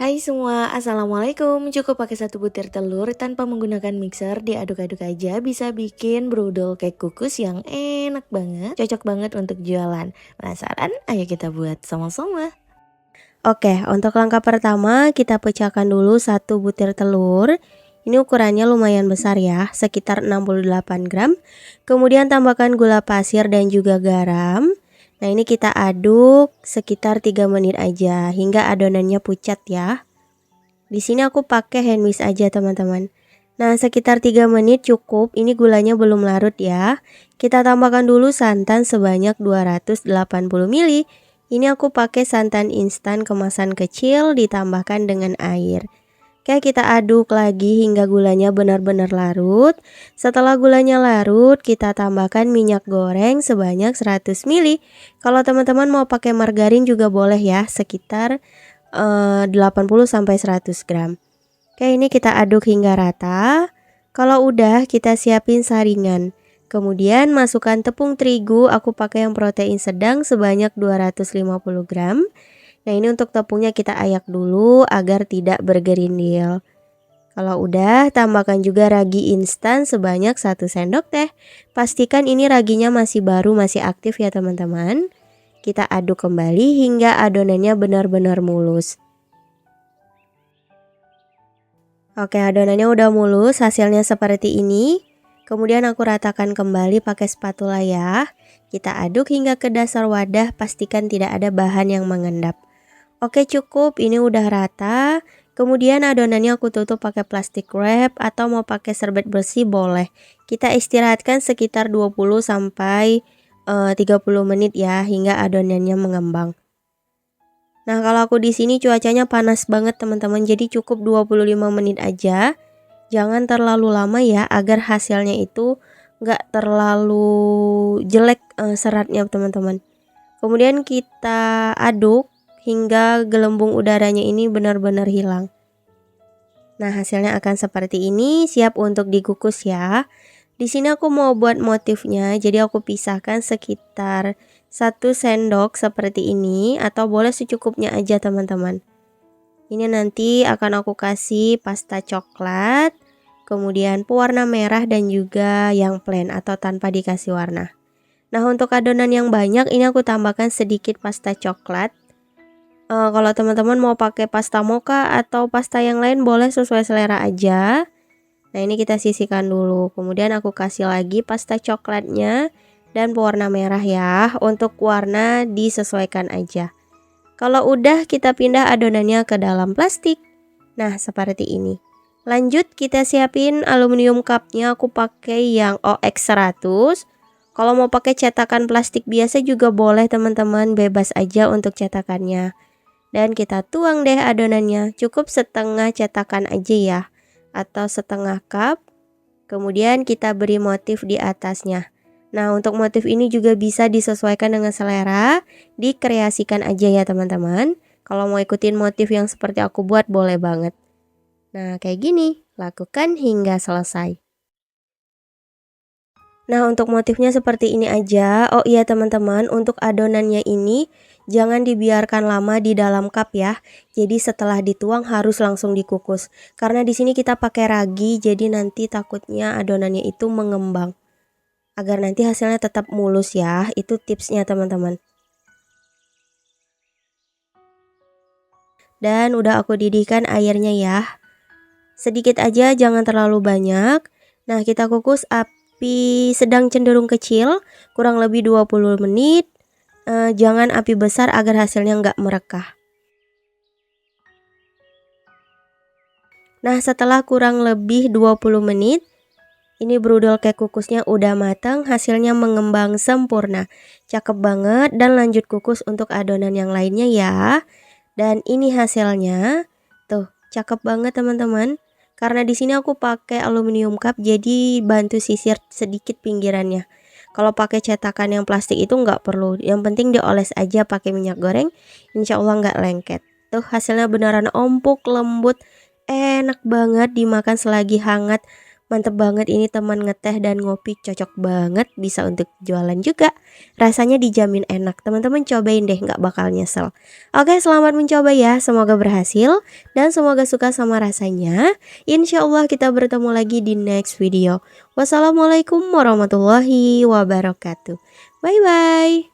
Hai semua, assalamualaikum. Cukup pakai satu butir telur tanpa menggunakan mixer, diaduk-aduk aja bisa bikin brudel cake kukus yang enak banget. Cocok banget untuk jualan. Penasaran? Ayo kita buat sama-sama. Oke, untuk langkah pertama kita pecahkan dulu satu butir telur. Ini ukurannya lumayan besar ya, sekitar 68 gram. Kemudian tambahkan gula pasir dan juga garam. Nah, ini kita aduk sekitar 3 menit aja hingga adonannya pucat ya. Di sini aku pakai hand whisk aja, teman-teman. Nah, sekitar 3 menit cukup. Ini gulanya belum larut ya. Kita tambahkan dulu santan sebanyak 280 ml. Ini aku pakai santan instan kemasan kecil ditambahkan dengan air. Oke, kita aduk lagi hingga gulanya benar-benar larut. Setelah gulanya larut, kita tambahkan minyak goreng sebanyak 100 ml. Kalau teman-teman mau pakai margarin juga boleh ya, sekitar 80-100 gram. Oke, ini kita aduk hingga rata. Kalau udah, kita siapin saringan. Kemudian masukkan tepung terigu, aku pakai yang protein sedang sebanyak 250 gram. Nah, ini untuk tepungnya kita ayak dulu agar tidak bergerindil. Kalau udah, tambahkan juga ragi instan sebanyak 1 sendok teh. Pastikan ini raginya masih baru, masih aktif ya teman-teman. Kita aduk kembali hingga adonannya benar-benar mulus. Oke, adonannya udah mulus, hasilnya seperti ini. Kemudian aku ratakan kembali pakai spatula ya. Kita aduk hingga ke dasar wadah, pastikan tidak ada bahan yang mengendap. Oke, cukup, ini udah rata. Kemudian adonannya aku tutup pakai plastik wrap atau mau pakai serbet bersih boleh. Kita istirahatkan sekitar 20 sampai 30 menit ya hingga adonannya mengembang. Nah, kalau aku di sini cuacanya panas banget teman-teman, jadi cukup 25 menit aja. Jangan terlalu lama ya agar hasilnya itu nggak terlalu jelek seratnya teman-teman. Kemudian kita aduk hingga gelembung udaranya ini benar-benar hilang. Nah, hasilnya akan seperti ini, siap untuk dikukus ya. Di sini aku mau buat motifnya, jadi aku pisahkan sekitar 1 sendok seperti ini atau boleh secukupnya aja teman-teman. Ini nanti akan aku kasih pasta coklat, kemudian pewarna merah dan juga yang plain atau tanpa dikasih warna. Nah, untuk adonan yang banyak ini aku tambahkan sedikit pasta coklat. Kalau teman-teman mau pakai pasta mocha atau pasta yang lain boleh sesuai selera aja. Nah, ini kita sisihkan dulu. Kemudian aku kasih lagi pasta coklatnya dan pewarna merah ya. Untuk warna disesuaikan aja. Kalau udah kita pindah adonannya ke dalam plastik. Nah, seperti ini. Lanjut kita siapin aluminium cupnya, aku pakai yang OX100. Kalau mau pakai cetakan plastik biasa juga boleh teman-teman, bebas aja untuk cetakannya. Dan kita tuang deh adonannya, cukup setengah cetakan aja ya, atau setengah cup. Kemudian kita beri motif di atasnya. Nah, untuk motif ini juga bisa disesuaikan dengan selera, dikreasikan aja ya teman-teman. Kalau mau ikutin motif yang seperti aku buat boleh banget. Nah, kayak gini, lakukan hingga selesai. Nah, untuk motifnya seperti ini aja. Oh iya teman-teman, untuk adonannya ini jangan dibiarkan lama di dalam cup ya. Jadi setelah dituang harus langsung dikukus. Karena di sini kita pakai ragi, jadi nanti takutnya adonannya itu mengembang. Agar nanti hasilnya tetap mulus ya. Itu tipsnya teman-teman. Dan udah aku didihkan airnya ya. Sedikit aja, jangan terlalu banyak. Nah, kita kukus api sedang cenderung kecil, kurang lebih 20 menit. Jangan api besar agar hasilnya nggak merekah. Nah, setelah kurang lebih 20 menit, ini brudel cake kukusnya udah matang, hasilnya mengembang sempurna. Cakep banget, dan lanjut kukus untuk adonan yang lainnya ya. Dan ini hasilnya. Tuh, cakep banget teman-teman. Karena di sini aku pakai aluminium cup, jadi bantu sisir sedikit pinggirannya. Kalau pakai cetakan yang plastik itu nggak perlu. Yang penting dioles aja pakai minyak goreng, insya Allah nggak lengket. Tuh hasilnya beneran empuk, lembut, enak banget dimakan selagi hangat. Mantep banget ini teman ngeteh dan ngopi, cocok banget, bisa untuk jualan juga. Rasanya dijamin enak, teman-teman cobain deh, nggak bakal nyesel. Oke, selamat mencoba ya, semoga berhasil dan semoga suka sama rasanya. Insya Allah kita bertemu lagi di next video. Wassalamualaikum warahmatullahi wabarakatuh. Bye bye.